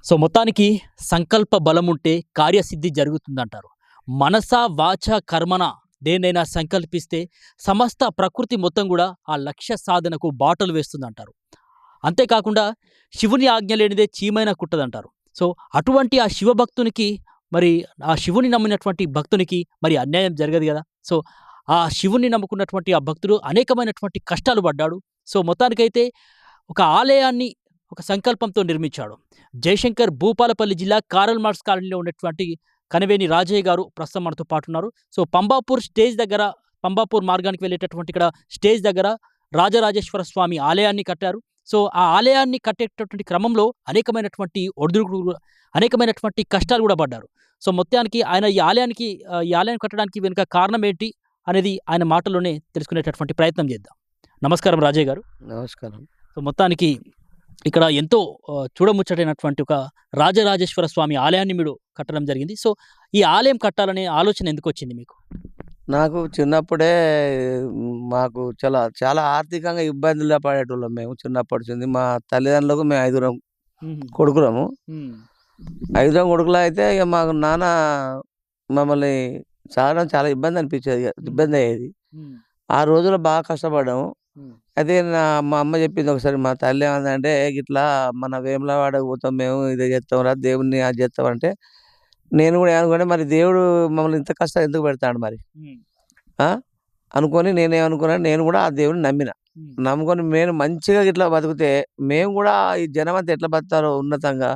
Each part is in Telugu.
సో మొత్తానికి సంకల్ప బలముంటే కార్యసిద్ధి జరుగుతుందంటారు. మనస, వాచ, కర్మన దేన్నైనా సంకల్పిస్తే సమస్త ప్రకృతి మొత్తం గూడా ఆ లక్ష్య సాధనకు బాటలు వేస్తుందంటారు. అంతేకాకుండా శివుని ఆజ్ఞ లేనిదే చీమైనా కుట్టదంటారు. సో అటువంటి ఆ శివభక్తునికి మరి ఆ శివుని నమ్మినటువంటి భక్తునికి మరి అన్యాయం జరగదు గదా! సో ఆ శివున్ని నమ్ముకున్నటువంటి ఆ భక్తుడు అనేకమైనటువంటి కష్టాలు పడ్డాడు. సో మొత్తానికైతే ఒక ఆలయాన్ని ఒక సంకల్పంతో నిర్మించాడు. జయశంకర్ భూపాలపల్లి జిల్లా కారల్ మార్క్స్ కాలనీలో ఉన్నటువంటి కనవేని రాజయ్య గారు ప్రస్తుతం మనతో పాటున్నారు. సో పంబాపూర్ స్టేజ్ దగ్గర పంబాపూర్ మార్గానికి వెళ్ళేటటువంటి ఇక్కడ స్టేజ్ దగ్గర రాజరాజేశ్వర స్వామి ఆలయాన్ని కట్టారు. సో ఆ ఆలయాన్ని కట్టేటటువంటి క్రమంలో అనేకమైనటువంటి ఒడిదుడుకులు, అనేకమైనటువంటి కష్టాలు కూడా పడ్డారు. సో మొత్తానికి ఆయన ఈ ఆలయాన్ని కట్టడానికి వెనుక కారణం ఏంటి అనేది ఆయన మాటల్లోనే తెలుసుకునేటటువంటి ప్రయత్నం చేద్దాం. నమస్కారం రాజయ్య గారు. నమస్కారం. సో మొత్తానికి ఇక్కడ ఎంతో చూడముచ్చటైనటువంటి ఒక రాజరాజేశ్వర స్వామి ఆలయాన్ని మీరు కట్టడం జరిగింది. సో ఈ ఆలయం కట్టాలనే ఆలోచన ఎందుకొచ్చింది మీకు? నాకు చిన్నప్పుడే మాకు చాలా చాలా ఆర్థికంగా ఇబ్బందుల్లో పడేటోళ్ళం మేము చిన్నప్పటి నుంచి. మా తల్లిదండ్రులకు మేము 5 కొడుకులము. 5 కొడుకులు అయితే ఇక మాకు నాన్న మమ్మల్ని సాగడం చాలా ఇబ్బంది అనిపించేది, ఇబ్బంది అయ్యేది. ఆ రోజుల్లో బాగా కష్టపడ్డాము. అయితే మా అమ్మ చెప్పింది ఒకసారి, మా తల్లి ఏమందంటే, గిట్లా మన వేములవాడకు పోతాం మేము, ఇదే చేస్తాం రా దేవుడిని అది చేస్తాం అంటే, నేను కూడా ఏమనుకుంటే మరి దేవుడు మమ్మల్ని ఇంత కష్టం ఎందుకు పెడతాడు మరి అనుకొని నేనేమనుకున్నాను, నేను కూడా ఆ దేవుడిని నమ్ముకొని నేను మంచిగా ఇట్లా బతికితే మేము కూడా ఈ జనం అంతా ఎట్లా బతుకుతారో ఉన్నతంగా,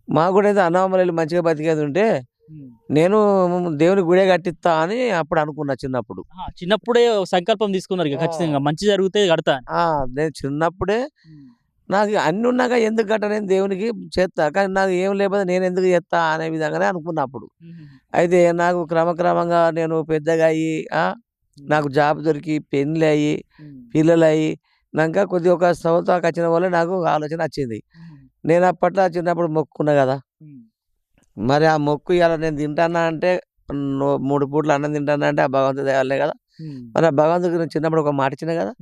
మాకు కూడా అయితే అన్నవమ్మలు మంచిగా బతికేది ఉంటే నేను దేవుని గుడే కట్టిస్తా అని అప్పుడు అనుకున్నా చిన్నప్పుడు. చిన్నప్పుడే సంకల్పం తీసుకున్నారు ఖచ్చితంగా మంచి జరిగితే కడతా. నేను చిన్నప్పుడే నాకు అన్ని ఉన్నాక ఎందుకు కట్టనేది దేవునికి చేస్తా, కానీ నాకు ఏం లేకపోతే నేను ఎందుకు చేస్తా అనే విధంగానే అనుకున్నప్పుడు. అయితే నాకు క్రమక్రమంగా నేను పెద్దగా అయ్యి నాకు జాబ్ దొరికి పెళ్ళి అయ్యి పిల్లలు అయ్యి నాక కొద్దిగా ఒక సంవత్సరానికి వచ్చిన వల్ల నాకు ఆలోచన వచ్చింది. నేను అప్పట్లో చిన్నప్పుడు మొక్కుకున్నా కదా, మరి ఆ మొక్కు ఇవాళ నేను తింటానా అంటే 3 పూట్ల అన్నం తింటానా అంటే ఆ భగవంతుడి దయ వల్లే కదా. మరి ఆ భగవంతుడికి నేను చిన్నప్పుడు ఒక మాట ఇచ్చిన కదా,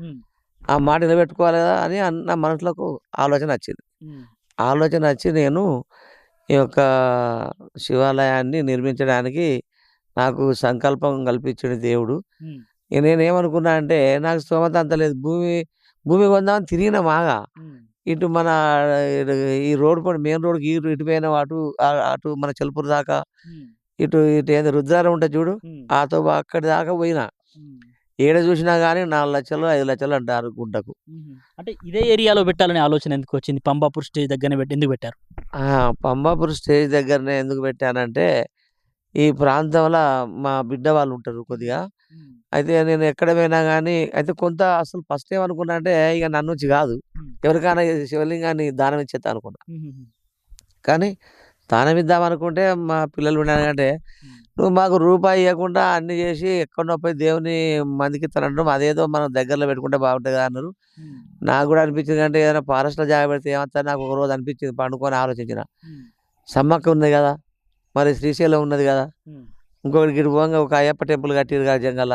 ఆ మాట నిలబెట్టుకోవాలి కదా అని నా మనసులోకి ఆలోచన వచ్చింది. ఆలోచన వచ్చి నేను ఈ యొక్క శివాలయాన్ని నిర్మించడానికి నాకు సంకల్పం కల్పించిన దేవుడు. నేనేమనుకున్నా అంటే, నాకు స్తోమత అంత లేదు, భూమి కొందామని తిరిగిన మాగా ఇటు మన ఈ రోడ్ పడి మెయిన్ రోడ్కి ఇటు పోయినా, అటు మన చెలుపూరు దాకా, ఇటు ఏదో రుద్రారం ఉంటుంది చూడు, ఆతో అక్కడి దాకా పోయినా. ఏడ చూసినా కానీ 4 లక్షలు 5 లక్షలు అంటారు గుంటకు. అంటే ఇదే ఏరియాలో పెట్టాలనే ఆలోచన ఎందుకు వచ్చింది? పంబాపూర్ స్టేజ్ దగ్గరనే ఎందుకు పెట్టారు? పంబాపూర్ స్టేజ్ దగ్గరనే ఎందుకు పెట్టానంటే, ఈ ప్రాంతంలో మా బిడ్డ వాళ్ళు ఉంటారు కొద్దిగా. అయితే నేను ఎక్కడ పోయినా కానీ అయితే కొంత అసలు ఫస్ట్ ఏమనుకున్నా అంటే, ఇక నన్ను నుంచి కాదు ఎవరికైనా శివలింగాన్ని దానం ఇచ్చేస్తా అనుకున్నా. కానీ దానం ఇద్దాం అనుకుంటే మా పిల్లలు ఉన్నారంటే, నువ్వు మాకు రూపాయి ఇవ్వకుండా అన్ని చేసి ఎక్కడో పోయి దేవుని మందికి ఇస్తానంటారు, అదేదో మనం దగ్గరలో పెట్టుకుంటే బాగుంటుంది అన్నారు. నాకు కూడా అనిపించింది, అంటే ఏదైనా ఫారెస్ట్లో జాగ పెడితే ఏమవుతుంది నాకు ఒక రోజు అనిపించింది. పండుకొని ఆలోచించిన, సమ్మక్క ఉంది కదా, మరి శ్రీశైలం ఉన్నది కదా, ఇంకొకటి గిడి పోగా ఒక అయ్యప్ప టెంపుల్ కట్టిరు కదా జంగల,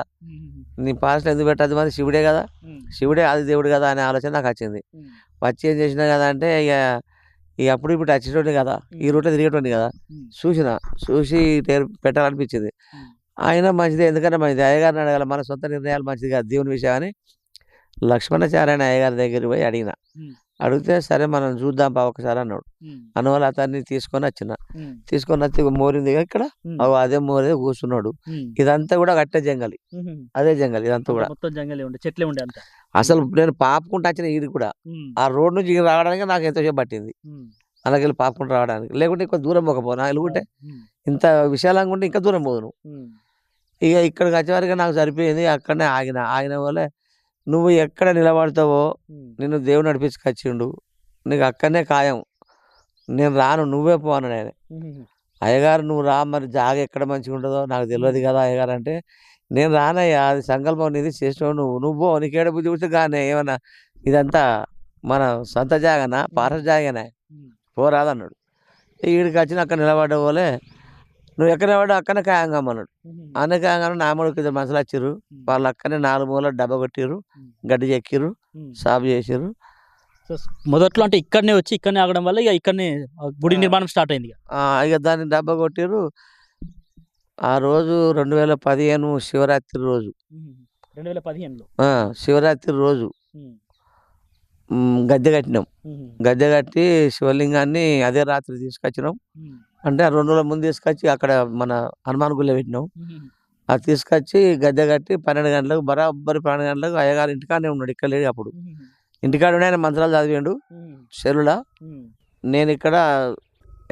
నీ ఫారెస్ట్ ఎందుకు పెట్టదు, మరి శివుడే కదా, శివుడే అది దేవుడు కదా అనే ఆలోచన నాకు వచ్చింది. వచ్చి ఏం చేసినా కదా అంటే, ఇక అప్పుడు ఇప్పుడు వచ్చేటోండి కదా, ఈ రూట్లో తిరిగేటోండి కదా, చూసి పెట్టాలనిపించింది. అయినా మంచిది, ఎందుకంటే మంచిది అయ్యగారిని అడగాలి, మన సొంత నిర్ణయాలు మంచిది కాదు దేవుని విషయం అని లక్ష్మణాచార్య అయ్యగారి దగ్గరికి పోయి అడిగిన. అడిగితే సరే మనం చూద్దాం బా ఒకసారి అన్నాడు. అందువల్ల అతన్ని తీసుకొని వచ్చి మోరింది ఇక్కడ, అదే మోరే కూర్చున్నాడు. ఇదంతా కూడా కట్టే జంగలి, అదే జంగలి, ఇదంతా కూడా చెట్లే ఉండే. అసలు నేను పాపుకుంటూ వచ్చిన ఇది కూడా ఆ రోడ్ నుంచి రావడానికి నాకు ఎంతసేపు పట్టింది, అలాగే పాపుకుంటూ రావడానికి. లేకుంటే ఇంకా దూరం పోకపోనా, వెళ్ళుకుంటే ఇంత విశాలంగా ఉంటే ఇంకా దూరం పోదును. ఇక ఇక్కడికి వచ్చేవారికి నాకు సరిపోయింది. అక్కడనే ఆగిన వల్ల, నువ్వు ఎక్కడ నిలబడతావో నిన్ను దేవుడు నడిపించుకొచ్చిండు, నీకు అక్కడనే ఖాయం, నేను రాను, నువ్వే పో అన్నాడు ఆయన. అయ్యగారు నువ్వు రా, మరి జాగ ఎక్కడ మంచిగా ఉంటుందో నాకు తెలియదు కదా అయ్యగారు అంటే, నేను రానయ్యా, అది సంకల్పం నీది, చేసినావు నువ్వు పో, నీకేడ బుద్ధి పుడితే కానీ ఏమన్నా ఇదంతా మన సొంత జాగనా పారస్ జాగనే, పోరాదన్నాడు. ఈడికి వచ్చిన అక్కడ నిలబడ్డ పోలే, నువ్వు ఎక్కడ నిలబడ్డా అక్కడనే ఖాయంగా అన్నాడు. అన్న ఖాయంగా నా మూడు 2 మనుషులు వచ్చిర్రు, వాళ్ళు అక్కడనే 4 మూలలు డబ్బా కొట్టిర్రు, గడ్డి చెక్కిర్రు, సాపు చేసిర్రు. సో మొదట్లో అంటే ఇక్కడనే వచ్చి ఇక్కడనే ఆగడం వల్ల ఇక ఇక్కడనే గుడి ఆ! నిర్మాణం స్టార్ట్ అయింది ఇక. ఇక దాన్ని డబ్బా కొట్టిర్రు. ఆ రోజు 2015 శివరాత్రి రోజు. 2015లో. ఆ! శివరాత్రి రోజు ఉమ్, గద్దె కట్టినాం. ఉమ్, గద్దె కట్టి శివలింగాన్ని అదే రాత్రి తీసుకొచ్చినాం. ఉమ్, అంటే ఆ 2 రోజుల ముందు తీసుకొచ్చి అక్కడ మన హనుమాన్ గుడిలో పెట్టినాం. ఉమ్, అది తీసుకొచ్చి గద్దె కట్టి 12 గంటలకు బరాబర్ 12 గంటలకు అయ్యగారు ఇంటికాడనే ఉన్నాడు. ఇక్కడ లేడు అప్పుడు. ఉమ్, ఇంటికాడ ఉండి ఆయన మంత్రాలు చదివిండు ఉమ్, సెల్లుల. ఉమ్, నేనిక్కడ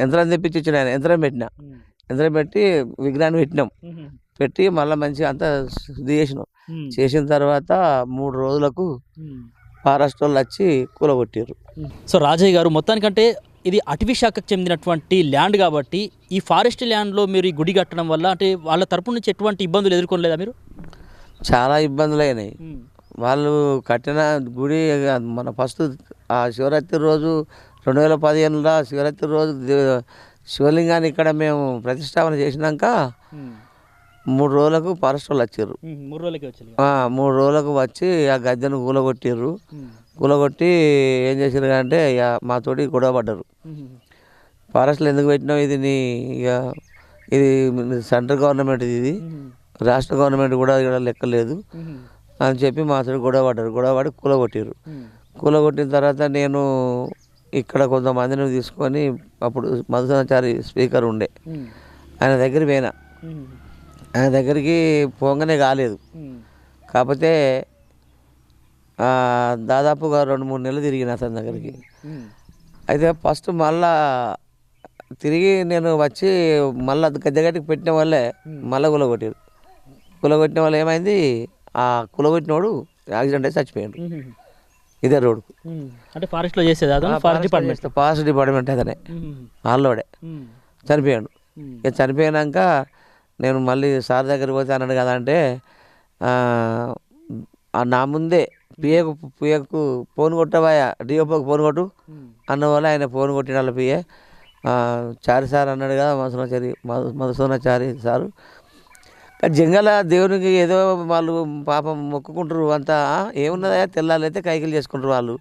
యంత్రం తెప్పించి ఇచ్చిన ఆయన. యంత్రం పెట్టినా. ఉమ్, యంత్రం పెట్టి విగ్రహాన్ని పెట్టినాం. ఉమ్, పెట్టి మళ్ళా మంచిగా అంతా శుద్ధి చేసినాం. ఉమ్, చేసిన తర్వాత 3 రోజులకు ఉమ్. ఫారెస్టోళ్ళు వచ్చి కూలగొట్టిర్రు. సో రాజయ్య గారు మొత్తానికంటే ఇది అటవీ శాఖకు చెందినటువంటి ల్యాండ్ కాబట్టి ఈ ఫారెస్ట్ ల్యాండ్లో మీరు ఈ గుడి కట్టడం వల్ల అంటే వాళ్ళ తరపు నుంచి ఎటువంటి ఇబ్బందులు ఎదుర్కొనలేదా మీరు? చాలా ఇబ్బందులైనాయి. వాళ్ళు కట్టిన గుడి మన ఫస్ట్ ఆ శివరాత్రి రోజు 2015లో శివరాత్రి రోజు శివలింగాన్ని ఇక్కడ మేము ప్రతిష్టాపన చేసినాక 3 రోజులకు ఫారెస్ట్ వాళ్ళు వచ్చిర్రు. 3 రోజులకే వచ్చి 3 రోజులకు వచ్చి ఆ గద్దెను కూలగొట్టిర్రు. కూలగొట్టి ఏం చేసిర్రు అంటే ఇక మాతోటి గొడవ పడ్డారు. ఫారెస్ట్లో ఎందుకు పెట్టినావు ఇది ఇక ఇది సెంట్రల్ గవర్నమెంట్ ఇది, రాష్ట్ర గవర్నమెంట్ కూడా ఇక్కడ లెక్కలేదు అని చెప్పి మాతో గొడవ పడ్డారు. గొడవ పడి కూలగొట్టిర్రు. కూలగొట్టిన తర్వాత నేను ఇక్కడ కొంతమందిని తీసుకొని అప్పుడు మధుసూదనాచారి స్పీకర్ ఉండే ఆయన దగ్గరికి పోయినా. ఆయన దగ్గరికి పోగానే కాలేదు. కాకపోతే దాదాపుగా 2-3 నెలలు తిరిగిన అతని దగ్గరికి. అయితే ఫస్ట్ మళ్ళా తిరిగి నేను వచ్చి మళ్ళీ గద్దెగట్టికి పెట్టిన వాళ్ళే మళ్ళీ కూలగొట్టారు. కూలగొట్టిన వాళ్ళు ఏమైంది, ఆ కూలగొట్టినోడు యాక్సిడెంట్ అయితే చచ్చిపోయాడు ఇదే రోడ్కు. అంటే ఫారెస్ట్లో చేసేది ఫారెస్ట్ డిపార్ట్మెంట్ అతనే వాళ్ళోడే చనిపోయాడు. ఇక చనిపోయాక నేను మళ్ళీ సార్ దగ్గరికి పోతే అన్నాడు కదా అంటే నా ముందే పిఏకు ఫోన్ కొట్టవాయా, డిఓపోకి ఫోన్ కొట్టు అన్న వల్ల ఆయన ఫోన్ కొట్టిన వాళ్ళ పిఏ చారి సార్ అన్నాడు కదా మధుసూదనాచారి సారు. జంగల దేవునికి ఏదో వాళ్ళు పాపం మొక్కుకుంటారు అంతా. ఏమున్నదా తెల్లాలైతే కైకిలు చేసుకుంటారు వాళ్ళు.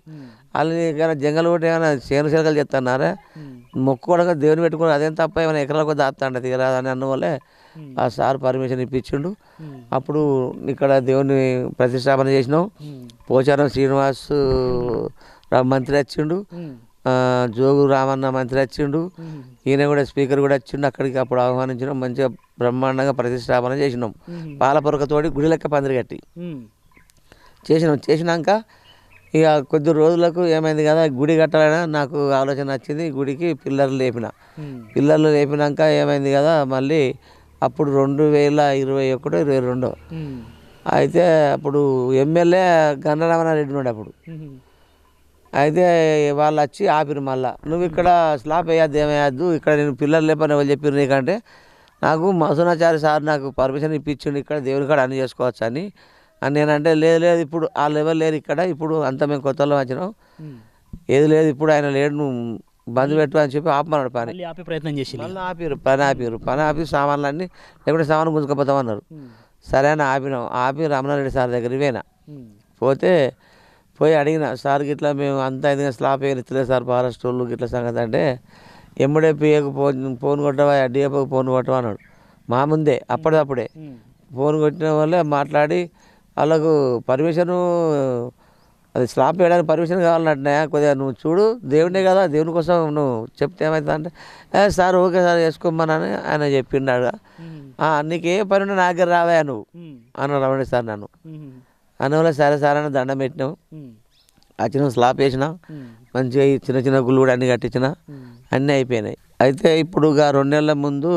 వాళ్ళని జంగలు ఒకటి ఏమైనా చేను శిలకలు చెప్తున్నారా, మొక్కుకోవడంగా దేవుని పెట్టుకుని అదేం తప్ప ఏమైనా ఎకరాలకు దాస్తాండ తీరాదని అన్న వల్లే ఆ సార్ పర్మిషన్ ఇప్పించిండు. అప్పుడు ఇక్కడ దేవుని ప్రతిష్టాపన చేసినాం. పోచారం శ్రీనివాస్ మంత్రి వచ్చిండు, జోగు రామన్న మంత్రి వచ్చిండు, ఈయన కూడా స్పీకర్ కూడా వచ్చిండు. అక్కడికి అప్పుడు ఆహ్వానించినాం. మంచిగా బ్రహ్మాండంగా ప్రతిష్టాపన చేసినాం. పాలపొరకతోటి గుడి లెక్క పందిరి కట్టి చేసినాక ఇక కొద్ది రోజులకు ఏమైంది కదా గుడి కట్టాలని నాకు ఆలోచన వచ్చింది. గుడికి పిల్లర్లు లేపినాక ఏమైంది కదా మళ్ళీ అప్పుడు 2021, 2022 అయితే అప్పుడు ఎమ్మెల్యే గన్నరామనారెడ్డి ఉన్నాడు అప్పుడు. అయితే వాళ్ళు వచ్చి ఆపిరు. మళ్ళా నువ్వు ఇక్కడ స్లాబ్ వేయద్దు ఏమేయద్దు, ఇక్కడ నేను పిల్లలు లేపని ఎవరు చెప్పారు నీకంటే నాకు మధుసూదనాచారి సార్ నాకు పర్మిషన్ ఇప్పించిండు ఇక్కడ దేవుని కాడ అన్ని చేసుకోవచ్చు అని నేనంటే లేదు ఇప్పుడు ఆ లెవెల్ లేరు ఇక్కడ, ఇప్పుడు అంతా మేము కొత్తలో వచ్చినాం, ఏది లేదు ఇప్పుడు ఆయన లేడు, నువ్వు బంద్ పెట్టు అని చెప్పి ఆపమన్నాడు. పని ప్రయత్నం చేసి మళ్ళీ పని ఆపి సామాన్లన్నీ లేకుంటే సామాను గుంజుకపోతామన్నారు. సరే అని ఆపి రమణారెడ్డి సార్ దగ్గరికి పోయి అడిగిన సార్ గిట్లా మేము అంతా అయింది స్లాబ్ వేయని ఇస్తలేదు సార్ ఫారెస్ట్ వాళ్ళు గిట్ల సంగతి అంటే ఎమ్మడే పిఏకు ఫోన్ కొట్టవా, డిఏపోకి ఫోన్ కొట్టవా అన్నాడు. మా ముందే అప్పటిదప్పుడే ఫోన్ కొట్టిన వాళ్ళే మాట్లాడి వాళ్ళకు పర్మిషను అది స్లాబ్ వేయడానికి పర్మిషన్ కావాలన్నట్టు కొద్దిగా నువ్వు చూడు దేవుడే కదా, దేవుని కోసం నువ్వు చెప్తే ఏమవుతుంది అంటే సార్ ఓకే సార్ వేసుకోమని ఆయన చెప్పిండాడు. నీకు ఏ పని ఉన్నా నా దగ్గర రావా నువ్వు అన్నాడు రమణ సార్ నన్ను. అందువల్ల సరే సార్ అని దండం పెట్టినాం. వచ్చినాం స్లాబ్ వేసినాం మంచిగా ఈ చిన్న చిన్న గుళ్ళు కూడా అన్నీ కట్టించిన అన్నీ అయిపోయినాయి. అయితే ఇప్పుడు 2 నెలల ముందు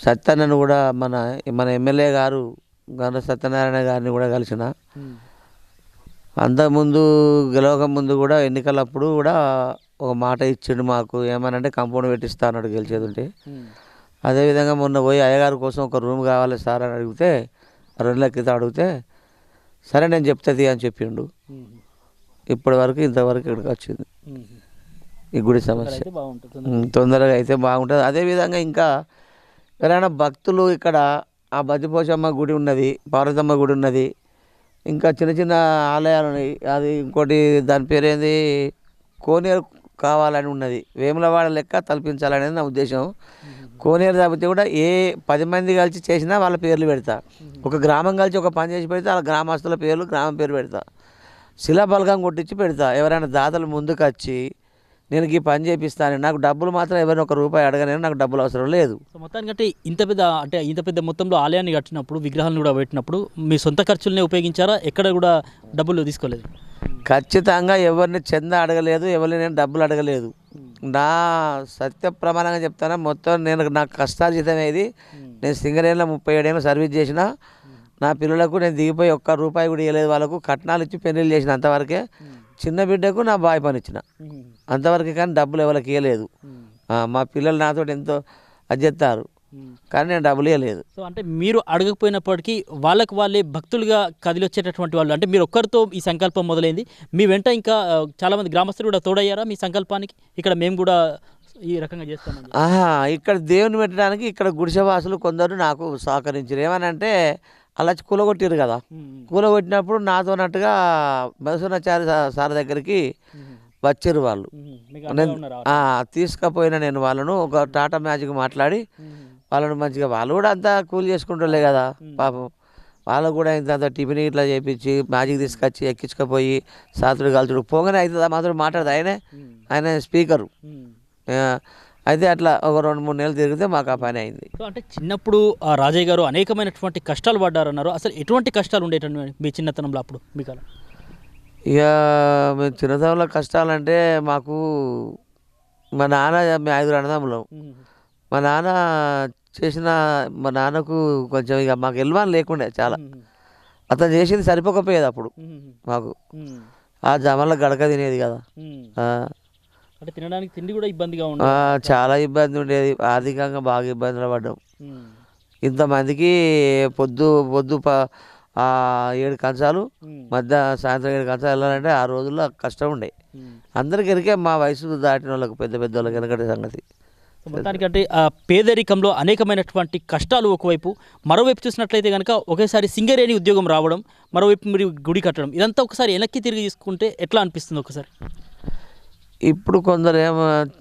సత్యన్నను కూడా మన ఎమ్మెల్యే గారు గంట సత్యనారాయణ గారిని కూడా కలిసిన. అంతకుముందు గెలవక ముందు కూడా ఎన్నికలప్పుడు కూడా ఒక మాట ఇచ్చిండు మాకు, ఏమనంటే కాంపౌండ్ పెట్టిస్తా అన్నాడు గెలిచేది ఉంటే. అదేవిధంగా మొన్న పోయి అయ్యగారి కోసం ఒక రూమ్ కావాలి సార్ అని అడిగితే 2 నెలల క్రితం అడిగితే సరే నేను చెప్తుంది అని చెప్పిండు. ఇప్పటి వరకు ఇంతవరకు ఇక్కడికి వచ్చింది ఈ గుడి సమస్య. తొందరగా అయితే బాగుంటుంది. అదేవిధంగా ఇంకా ఎవరైనా భక్తులు ఇక్కడ ఆ బద్దిపోచమ్మ గుడి ఉన్నది, పార్వతమ్మ గుడి ఉన్నది, ఇంకా చిన్న చిన్న ఆలయాలు ఉన్నాయి. అది ఇంకోటి దాని పేరేంది కోనేరు కావాలని ఉన్నది. వేములవాడ లెక్క తలపించాలనేది నా ఉద్దేశం. కోనేరు తప్పితే కూడా 10 మంది కలిసి చేసినా వాళ్ళ పేర్లు పెడతా. ఒక గ్రామం కలిసి ఒక పని చేసి పెడితే వాళ్ళ గ్రామస్తుల పేర్లు గ్రామం పేరు పెడతా. శిలాఫలకం కొట్టించి పెడతా. ఎవరైనా దాతలు ముందుకు వచ్చి నేను ఈ పని చేపిస్తాను, నాకు డబ్బులు మాత్రం ఎవరైనా ₹1 అడగనని, నాకు డబ్బులు అవసరం లేదు. సో మొత్తానికంటే ఇంత పెద్ద మొత్తంలో ఆలయాన్ని కట్టినప్పుడు, విగ్రహాలను కూడా పెట్టినప్పుడు మీ సొంత ఖర్చులనే ఉపయోగించారా? ఎక్కడ కూడా డబ్బులు తీసుకోలేదు? ఖచ్చితంగా ఎవరిని చందా అడగలేదు, ఎవరిని నేను డబ్బులు అడగలేదు. నా సత్య ప్రమాణంగా చెప్తాను. మొత్తం నాకు కష్టార్జితమేది. నేను సింగరేణిలో 37 ఏళ్ళు సర్వీస్ చేసిన. నా పిల్లలకు నేను దిగిపోయి ₹1 కూడా ఇవ్వలేదు. వాళ్ళకు కట్నాలు ఇచ్చి పెళ్ళిళ్ళు చేసిన అంతవరకే. చిన్న బిడ్డకు నా బాయ్ పని ఇచ్చిన అంతవరకే, కానీ డబ్బులు ఎవరికి ఇవ్వలేదు. మా పిల్లలు నాతో ఎంతో అది చెప్తారు, కానీ నేను డబ్బులు ఇవ్వలేదు. సో అంటే మీరు అడగకపోయినప్పటికీ వాళ్ళే భక్తులుగా కదిలొచ్చేటటువంటి వాళ్ళు. అంటే మీరు ఒక్కరితో ఈ సంకల్పం మొదలైంది, మీ వెంట ఇంకా చాలామంది గ్రామస్తులు కూడా తోడయ్యారా మీ సంకల్పానికి? ఇక్కడ మేము కూడా ఈ రకంగా చేస్తామని. ఇక్కడ దేవుని పెట్టడానికి ఇక్కడ గుడిసెవాసులు కొందరు నాకు సహకరించారు. ఏమనంటే అలా కూలగొట్టారు కదా, కూలగొట్టినప్పుడు నాతోనట్టుగా మధుసూనాచార్య సార్ దగ్గరికి వచ్చారు వాళ్ళు. తీసుకుపోయిన నేను వాళ్ళను ఒక టాటా మ్యాజిక్ మాట్లాడి వాళ్ళను మంచిగా, వాళ్ళు కూడా అంతా కూలి చేసుకుంటారులే కదా పాపం, వాళ్ళకు కూడా ఇంత టిఫిన్ ఇట్లా చేయించి మ్యాజిక్ తీసుకొచ్చి ఎక్కించుకపోయి సాతుడు కాల్చుడు పోగానే అవుతుందా మాత్రం మాట్లాడదు. ఆయన స్పీకరు. అయితే అట్లా ఒక 2-3 నెలలు తిరిగితే మాకు ఆ పని అయింది. సో అంటే చిన్నప్పుడు రాజయ్య గారు అనేకమైనటువంటి కష్టాలు పడ్డారన్నారు. అసలు ఎటువంటి కష్టాలు ఉండేటటువంటి మీ చిన్నతనంలో అప్పుడు మీకు? ఇక మేము చిన్నతనంలో కష్టాలంటే మాకు మా నాన్న, మేము 5 అన్నదమ్ములం. మా నాన్నకు కొంచెం ఇక మాకు ఎల్వాన్ లేకుండే చాలా. అతను చేసింది సరిపోకపోయేది అప్పుడు మాకు. ఆ జమల్లో గడక తినేది కదా, అంటే తినడానికి తిండి కూడా ఇబ్బందిగా చాలా ఇబ్బంది ఉండేది. ఆర్థికంగా బాగా ఇబ్బందులు పడ్డాం. ఇంతమందికి పొద్దు 7 కంచాలు, సాయంత్రం 7 కంచాలు వెళ్ళాలంటే ఆ రోజుల్లో కష్టం ఉండే. అందరికి ఎరికే మా వయసు దాటిన వాళ్ళకి, పెద్ద వాళ్ళకి వెనకటి సంగతి. మొత్తానికంటే పేదరికంలో అనేకమైనటువంటి కష్టాలు ఒకవైపు, మరోవైపు చూసినట్లయితే కనుక ఒకేసారి సింగరేణి ఉద్యోగం రావడం, మరోవైపు మీరు గుడి కట్టడం, ఇదంతా ఒకసారి వెనక్కి తిరిగి తీసుకుంటే ఎట్లా అనిపిస్తుంది ఒకసారి? ఇప్పుడు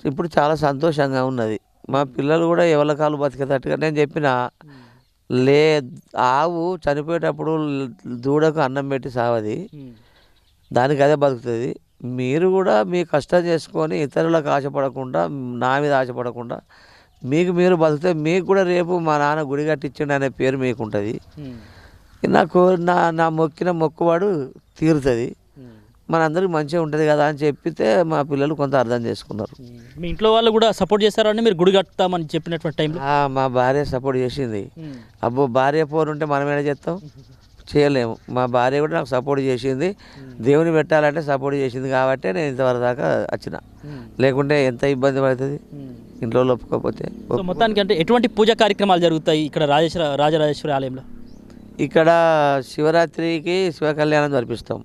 ఇప్పుడు చాలా సంతోషంగా ఉన్నది. మా పిల్లలు కూడా ఎవరి కాలు బతికేటట్టుగా. నేను చెప్పిన ఆవు చనిపోయేటప్పుడు దూడకు అన్నం పెట్టి సావది, దానికి అదే బతుకుతుంది. మీరు కూడా మీ కష్టం చేసుకొని ఇతరులకు ఆశపడకుండా, నా మీద ఆశపడకుండా మీకు మీరు బతికితే మీకు కూడా రేపు మా నాన్న గుడి కట్టించండి అనే పేరు మీకు ఉంటుంది. నా మొక్కిన మొక్కువాడు తీరుతుంది, మనందరికి మంచిగా ఉంటుంది కదా అని చెప్పితే మా పిల్లలు కొంత అర్థం చేసుకున్నారు. మీ ఇంట్లో వాళ్ళు కూడా సపోర్ట్ చేస్తారని మీరు గుడి కడతామని చెప్పినటువంటి టైంలో? మా భార్య సపోర్ట్ చేసింది. అబ్బో, భార్య పోరు ఉంటే మనం ఏమైనా చేస్తాం, చేయలేము. మా భార్య కూడా నాకు సపోర్ట్ చేసింది. దేవుని పెట్టాలంటే సపోర్ట్ చేసింది కాబట్టి నేను ఇంతవరకు దాకా వచ్చిన. లేకుంటే ఎంత ఇబ్బంది పడుతుంది ఇంట్లో ఒప్పుకోకపోతే. మొత్తానికి అంటే ఎటువంటి పూజా కార్యక్రమాలు జరుగుతాయి ఇక్కడ రాజరాజేశ్వరి ఆలయంలో? ఇక్కడ శివరాత్రికి శివ కళ్యాణం జరిపిస్తాం,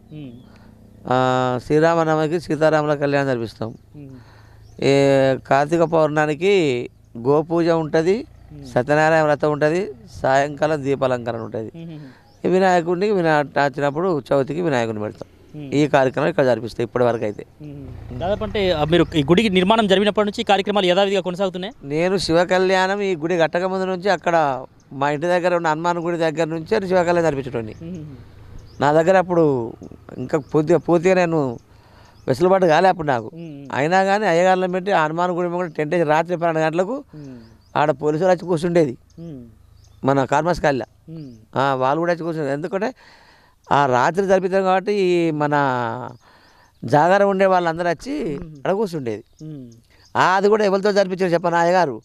శ్రీరామనవమికి సీతారాముల కళ్యాణం జరిపిస్తాం, కార్తీక పౌర్ణానికి గోపూజ ఉంటుంది, సత్యనారాయణ వ్రతం ఉంటుంది, సాయంకాలం దీపాలంకరణ ఉంటుంది. వినాయకుడికి వచ్చినప్పుడు చవితికి వినాయకుడిని పెడతాం. ఈ కార్యక్రమం ఇక్కడ జరిపిస్తాయి ఇప్పటి వరకు అయితే. దాదాపు అంటే మీరు ఈ గుడికి నిర్మాణం జరిగినప్పటి నుంచి కార్యక్రమాలు యథావిధిగా కొనసాగుతున్నాయి. నేను శివ కళ్యాణం ఈ గుడి కట్టక ముందు నుంచి అక్కడ మా ఇంటి దగ్గర ఉన్న హనుమాన్ గుడి దగ్గర నుంచే శివ కళ్యాణం జరిపించటండి. నా దగ్గర అప్పుడు ఇంకా పూర్తిగా నేను వెసులుబాటు కాలే అప్పుడు నాకు. అయినా కానీ అయ్యగారులను పెట్టి హనుమాన్ గుడి కూడా టెంట్ వేసి రాత్రి 12 గంటలకు ఆడ పోలీసులు వచ్చి కూర్చుండేది మన కార్మస్ కాళ్ళ. వాళ్ళు కూడా వచ్చి కూర్చుండేది. ఎందుకంటే ఆ రాత్రి జరిపిస్తాం కాబట్టి మన జాగారం ఉండే వాళ్ళందరూ వచ్చి అక్కడ కూర్చుండేది. అది కూడా ఎవరితో జరిపించారు చెప్పను అయ్యగారు.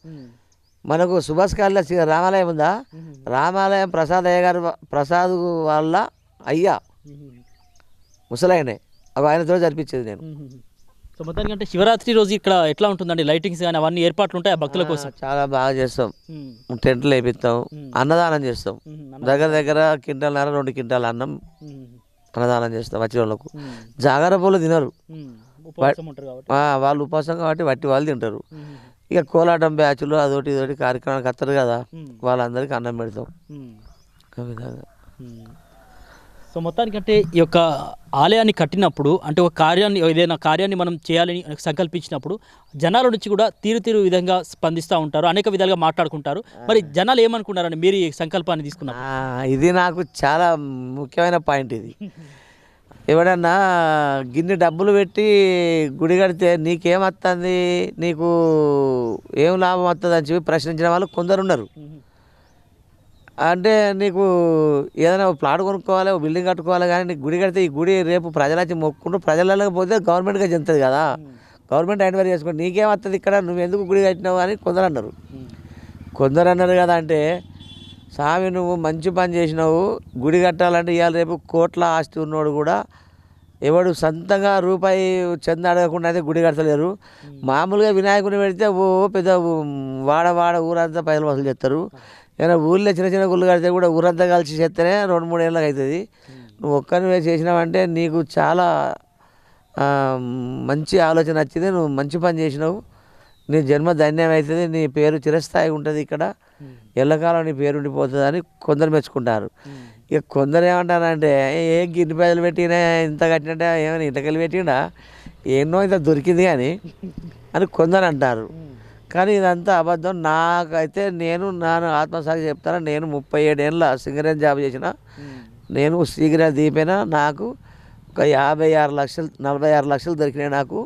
మనకు సుభాష్ కాళ్ళ రామాలయం ఉందా, రామాలయం ప్రసాద్ అయ్యగారు, ప్రసాద్ వాళ్ళ అయ్యా ముసలాయనే, అవి ఆయనతో జరిపించేది నేను. సో మొత్తానికి అంటే శివరాత్రి రోజు ఇక్కడ ఎట్లా ఉంటుందండి? లైటింగ్స్ కానీ అవన్నీ ఏర్పాట్లు ఉంటాయి భక్తుల కోసం? చాలా బాగా చేస్తాం. టెంట్లు వేపిస్తాం, అన్నదానం చేస్తాం. దగ్గర 1.5 క్వింటాల్ 2 క్వింటాల్ అన్నం అన్నదానం చేస్తాం వచ్చిన వాళ్ళకు. జాగార పూలు తినరు వాళ్ళు, ఉపవాసం కాబట్టి వట్టి వాళ్ళు తింటారు. ఇక కోలాటం బ్యాచ్లు అదొకటి ఇదొకటి కార్యక్రమానికి వస్తారు కదా, వాళ్ళందరికీ అన్నం పెడతాం. ఆ విధంగా సో మొత్తానికంటే ఈ యొక్క ఆలయాన్ని కట్టినప్పుడు అంటే ఒక కార్యాన్ని ఏదైనా కార్యాన్ని మనం చేయాలని సంకల్పించినప్పుడు జనాల నుంచి కూడా తీరు విధంగా స్పందిస్తూ ఉంటారు, అనేక విధాలుగా మాట్లాడుకుంటారు. మరి జనాలు ఏమనుకున్నారని మీరు ఈ సంకల్పాన్ని తీసుకున్నారు? ఇది నాకు చాలా ముఖ్యమైన పాయింట్ ఇది. ఎవడన్నా గిన్ని డబ్బులు పెట్టి గుడి కడితే నీకేమొస్తుంది, నీకు ఏం లాభం వస్తుంది అని చెప్పి ప్రశ్నించిన వాళ్ళు కొందరు ఉన్నారు. అంటే నీకు ఏదైనా ప్లాట్ కొనుక్కోవాలి, బిల్డింగ్ కట్టుకోవాలి, కానీ నీకు గుడి కడితే ఈ గుడి రేపు ప్రజలకి మొక్కుంటూ ప్రజలకు పోతే గవర్నమెంట్గా చెందుతుంది కదా, గవర్నమెంట్ ఎంక్వైరీ చేసుకోండి, నీకేమవుతుంది ఇక్కడ, నువ్వు ఎందుకు గుడి కట్టినావు అని కొందరు అన్నారు. కొందరు అన్నారు కదా అంటే, స్వామి నువ్వు మంచి పని చేసినావు, గుడి కట్టాలంటే ఇవాళ రేపు కోట్ల ఆస్తి ఉన్నోడు కూడా ఎవడు సొంతంగా రూపాయి చంద అడగకుండా అయితే గుడి కడతలేరు. మామూలుగా వినాయకుని పెడితే ఓ పెద్ద వాడ ఊరంతా పైసలు వసూలు చేస్తారు. ఏదైనా ఊళ్ళో చిన్న గుళ్ళు కడితే కూడా ఊరంతా కలిసి చేస్తేనే 2-3 ఏళ్ళకి అవుతుంది. నువ్వు ఒక్కరివే చేసినావంటే నీకు చాలా మంచి ఆలోచన వచ్చింది, నువ్వు మంచి పని చేసినావు, నీ జన్మ ధన్యం అవుతుంది, నీ పేరు చిరస్థాయి ఉంటుంది, ఇక్కడ ఎల్లకాలం నీ పేరు ఉండిపోతుంది అని కొందరు మెచ్చుకుంటారు. ఇక కొందరు ఏమంటారంటే ఏ గిన్నె పేదలు పెట్టినా ఇంత కట్టినట్టే ఏమైనా ఇంతకెళ్ళి పెట్టినా ఎన్నో ఇంత దొరికింది కానీ అని కొందరు అంటారు. కానీ ఇదంతా అబద్ధం. నాకైతే నేను ఆత్మసాక్షి చెప్తాను, నేను 37 ఏళ్ళ సింగరేణి జాబ్ చేసిన, నేను సిగరెట్ దీపైనా నాకు ఒక 46 లక్షలు దొరికినాయి నాకు.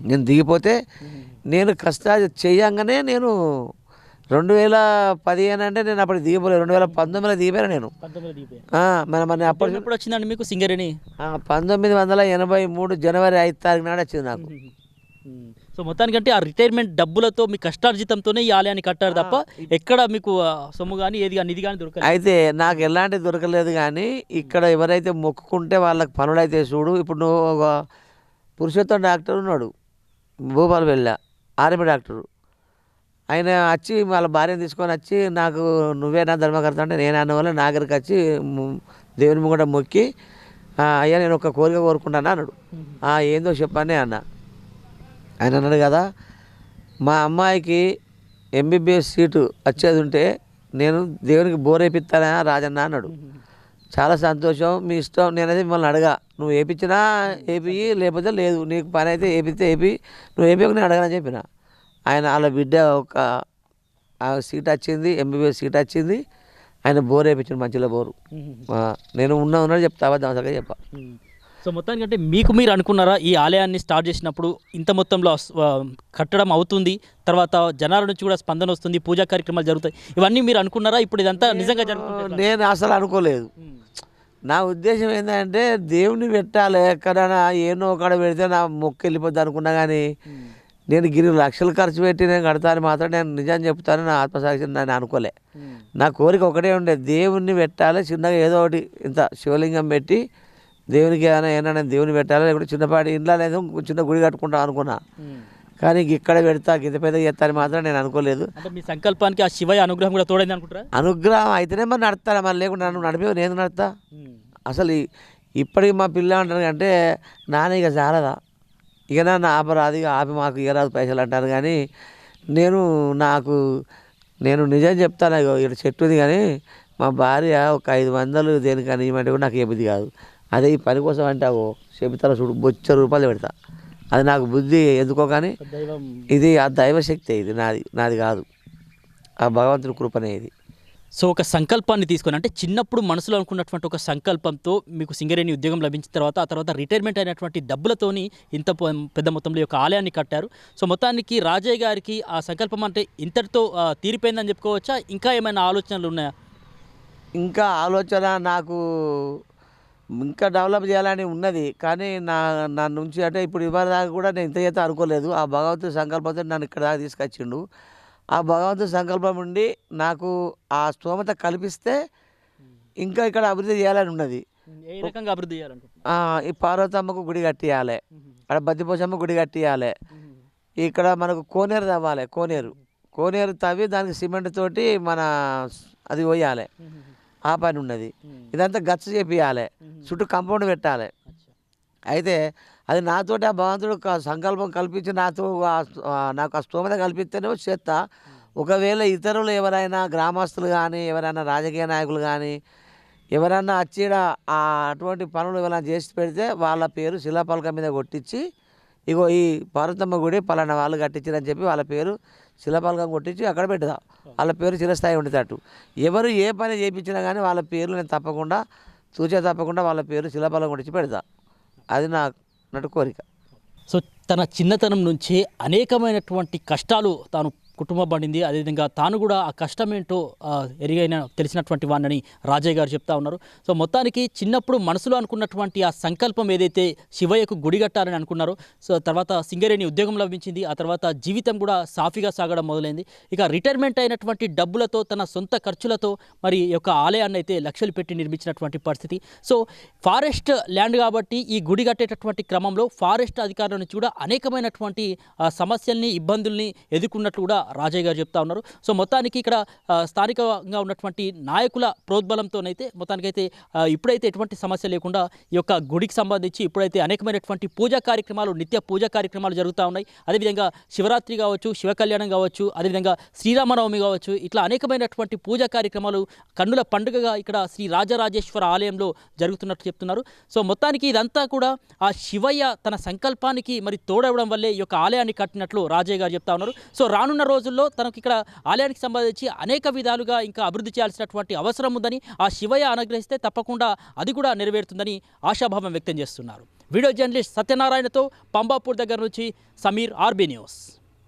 నేను దిగిపోతే నేను కష్టాలు చేయంగానే నేను 2015 అంటే నేను అప్పుడు దిగిపోలేదు, 2019లో దిగిపోయాను నేను. మన అప్పుడు ఎప్పుడు వచ్చిందండి మీకు సింగరేణి? 1983 జనవరి 5 తారీఖు నాడు వచ్చింది నాకు. సో మొత్తానికంటే ఆ రిటైర్మెంట్ డబ్బులతో మీ కష్టార్జితంతోనే ఈ ఆలయాన్ని కట్టారు తప్ప ఎక్కడ మీకు సొమ్ము కానీ ఏది కానీ నిధి కానీ దొరకలేదు. అయితే నాకు ఎలాంటి దొరకలేదు. కానీ ఇక్కడ ఎవరైతే మొక్కుకుంటే వాళ్ళకి పనులు అయితే చూడు, ఇప్పుడు నువ్వు ఒక పురుషోత్తం డాక్టర్ ఉన్నాడు భూపాలు వెళ్ళా, ఆర్మీ డాక్టరు, ఆయన వచ్చి వాళ్ళ భార్యను తీసుకొని వచ్చి నాకు నువ్వే నా ధర్మకర్త అంటే నేను అన్న వల్ల నా దగ్గరికి వచ్చి దేవుని ముంగట మొక్కి అయ్యా నేను ఒక కోరిక కోరుకుంటాను అన్నాడు. ఏందో చెప్పని అన్న. ఆయన అన్నాడు కదా, మా అమ్మాయికి MBBS సీటు వచ్చేది ఉంటే నేను దేవునికి బోర్ వేయిస్తానా రాజన్న అన్నాడు. చాలా సంతోషం, మీ ఇష్టం, నేనైతే మిమ్మల్ని అడగా, నువ్వు వేయించినా వేపి లేకపోతే లేదు, నీకు పని అయితే వేపిస్తే వేపి, నువ్వు వేపి నేను అడగనని చెప్పిన. ఆయన వాళ్ళ బిడ్డ ఒక సీట్ వచ్చింది, MBBS సీట్ వచ్చింది, ఆయన బోర్ వేయించాడు, మంచిలో బోరు. నేను ఉన్నాడు చెప్తా, అబద్ధంగా చెప్పా. సో మొత్తానికంటే మీకు మీరు అనుకున్నారా ఈ ఆలయాన్ని స్టార్ట్ చేసినప్పుడు ఇంత మొత్తంలో కట్టడం అవుతుంది, తర్వాత జనాల నుంచి కూడా స్పందన వస్తుంది, పూజా కార్యక్రమాలు జరుగుతాయి, ఇవన్నీ మీరు అనుకున్నారా? ఇప్పుడు ఇదంతా నిజంగా జరుగుతుంది? నేను అసలు అనుకోలేదు. నా ఉద్దేశం ఏంటంటే దేవుని పెట్టాలి, ఎక్కడైనా ఏనో ఒకడ పెడితే నా మొక్కు వెళ్ళిపోద్ది అనుకున్నా. కానీ నేను లక్షలు ఖర్చు పెట్టి నేను కడతాను మాత్రం నేను నిజం చెప్తాను, నా ఆత్మసాక్షి నేను అనుకోలే. నా కోరిక ఒకటే ఉండే, దేవుణ్ణి పెట్టాలి, చిన్నగా ఏదో ఒకటి ఇంత శివలింగం పెట్టి దేవునికి ఏమైనా దేవుని పెట్టాలి, లేకపోతే చిన్నపాటి ఇంట్లో లేదు చిన్న గుడి కట్టుకుంటా అనుకున్నా. కానీ ఇక్కడ పెడతా గింత పెద్ద చేస్తాను మాత్రం నేను అనుకోలేదు. అంటే మీ సంకల్పానికి ఆ శివయ్య అనుగ్రహం కూడా తోడైంది అనుకుంటారా? అనుగ్రహం అయితేనే మరి నడుస్తాను, మరి లేకుండా నన్ను నడిపే నేను నడుతా. అసలు ఇప్పటికి మా పిల్ల అంటారు అంటే నాన్న ఇక చాలదా, ఇక నన్ను ఆపరాదు, ఇక ఆపి మాకు ఇవ్వరాదు పైసలు అంటారు. కానీ నేను నిజం చెప్తాను, ఇక్కడ చెట్టుది కానీ మా భార్య ఒక 500 దేనికని ఇవ్వమంటే కూడా నాకు ఏ బుద్ధి కాదు. అదే ఈ పని కోసం అంటే చెబుతారా చూడు, బొచ్చ రూపాయలు పెడతా, అది నాకు బుద్ధి ఎందుకో. కానీ ఇది ఆ దైవశక్తి, ఇది నాది కాదు, ఆ భగవంతుని కృపనే ఇది. సో ఒక సంకల్పాన్ని తీసుకొని, అంటే చిన్నప్పుడు మనసులో అనుకున్నటువంటి ఒక సంకల్పంతో మీకు సింగరేణి ఉద్యోగం లభించిన తర్వాత ఆ తర్వాత రిటైర్మెంట్ అయినటువంటి డబ్బులతోని ఇంత పెద్ద మొత్తంలో యొక్క ఆలయాన్ని కట్టారు. సో మొత్తానికి రాజయ్య గారికి ఆ సంకల్పం అంటే ఇంతటితో తీరిపోయిందని చెప్పుకోవచ్చా? ఇంకా ఏమైనా ఆలోచనలు ఉన్నాయా? ఇంకా ఆలోచన నాకు ఇంకా డెవలప్ చేయాలని ఉన్నది. కానీ నా నుంచి అంటే ఇప్పుడు ఇవాళ దాకా కూడా నేను ఇంత చేత అనుకోలేదు. ఆ భగవంతుడి సంకల్పంతో నన్ను ఇక్కడ దాకా తీసుకొచ్చిండు. ఆ భగవంతుడి సంకల్పం ఉండి నాకు ఆ స్తోమత కల్పిస్తే ఇంకా ఇక్కడ అభివృద్ధి చేయాలని ఉన్నది. ఏ రకంగా అభివృద్ధి చేయాలనుకుంటున్నా? ఈ పార్వతమ్మకు గుడి కట్టియాలి, అక్కడ బద్దిపోచమ్మ గుడి కట్టియాలి, ఇక్కడ మనకు కోనేరు తవ్వాలి, కోనేరు తవ్వి దానికి సిమెంట్ తోటి అది పోయాలి, ఆ పని ఉన్నది. ఇదంతా గచ్చ చేపియాలి, చుట్టూ కాంపౌండ్ పెట్టాలి. అయితే అది నాతోటి ఆ భగవంతుడు సంకల్పం కల్పించి నాకు ఆ స్తోమత కల్పిస్తేనే చేస్తా. ఒకవేళ ఇతరులు ఎవరైనా గ్రామస్తులు కానీ ఎవరైనా రాజకీయ నాయకులు కానీ ఎవరన్నా వచ్చి ఈడ అటువంటి పనులు ఎవరైనా చేసి పెడితే వాళ్ళ పేరు శిలాఫలకం మీద కొట్టించి, ఇగో ఈ పార్వతమ్మ గుడి పలానా వాళ్ళు కట్టించారని చెప్పి వాళ్ళ పేరు శిలాఫలకం కొట్టించి అక్కడ పెడతా. వాళ్ళ పేరు చిరస్థాయి ఉండేటట్టు. ఎవరు ఏ పని చేయించినా కానీ వాళ్ళ పేర్లు నేను తప్పకుండా తప్పకుండా వాళ్ళ పేరు శిలాఫలకం కొట్టించి పెడతా. అది నటు కోరిక. సో తన చిన్నతనం నుంచే అనేకమైనటువంటి కష్టాలు తాను కుటుంబం పడింది. అదేవిధంగా తాను కూడా ఆ కష్టం ఏంటో ఎరిగైన తెలిసినటువంటి వాడిని రాజయ్య గారు చెప్తా ఉన్నారు. సో మొత్తానికి చిన్నప్పుడు మనసులో అనుకున్నటువంటి ఆ సంకల్పం ఏదైతే శివయ్యకు గుడి కట్టాలని అనుకున్నారో, సో తర్వాత సింగరేణి ఉద్యోగం లభించింది. ఆ తర్వాత జీవితం కూడా సాఫీగా సాగడం మొదలైంది. ఇక రిటైర్మెంట్ అయినటువంటి డబ్బులతో తన సొంత ఖర్చులతో మరి ఈ యొక్క ఆలయాన్ని అయితే లక్షలు పెట్టి నిర్మించినటువంటి పరిస్థితి. సో ఫారెస్ట్ ల్యాండ్ కాబట్టి ఈ గుడి కట్టేటటువంటి క్రమంలో ఫారెస్ట్ అధికారుల నుంచి కూడా అనేకమైనటువంటి సమస్యల్ని ఇబ్బందుల్ని ఎదుర్కొన్నట్లు కూడా రాజయ్య గారు చెప్తా ఉన్నారు. సో మొత్తానికి ఇక్కడ స్థానికంగా ఉన్నటువంటి నాయకుల ప్రోద్బలంతోనైతే మొత్తానికైతే ఇప్పుడైతే ఎటువంటి సమస్య లేకుండా ఈ యొక్క గుడికి సంబంధించి ఇప్పుడైతే అనేకమైనటువంటి పూజా కార్యక్రమాలు, నిత్య పూజా కార్యక్రమాలు జరుగుతూ ఉన్నాయి. అదేవిధంగా శివరాత్రి కావచ్చు, శివ కళ్యాణం కావచ్చు, అదేవిధంగా శ్రీరామనవమి కావచ్చు, ఇట్లా అనేకమైనటువంటి పూజా కార్యక్రమాలు కన్నుల పండుగగా ఇక్కడ శ్రీ రాజరాజేశ్వర ఆలయంలో జరుగుతున్నట్టు చెప్తున్నారు. సో మొత్తానికి ఇదంతా కూడా ఆ శివయ్య తన సంకల్పానికి మరి తోడవడం వల్లే ఈ యొక్క ఆలయాన్ని కట్టినట్లు రాజయ్య గారు చెప్తా ఉన్నారు. సో రానున్న రోజుల్లో తనకు ఇక్కడ ఆలయానికి సంబంధించి అనేక విధాలుగా ఇంకా అభివృద్ధి చేయాల్సినటువంటి అవసరం ఉందని, ఆ శివయ్య అనుగ్రహిస్తే తప్పకుండా అది కూడా నెరవేరుతుందని ఆశాభావం వ్యక్తం చేస్తున్నారు. వీడియో జర్నలిస్ట్ సత్యనారాయణతో పంబాపూర్ దగ్గర నుంచి సమీర్, ఆర్బీ న్యూస్.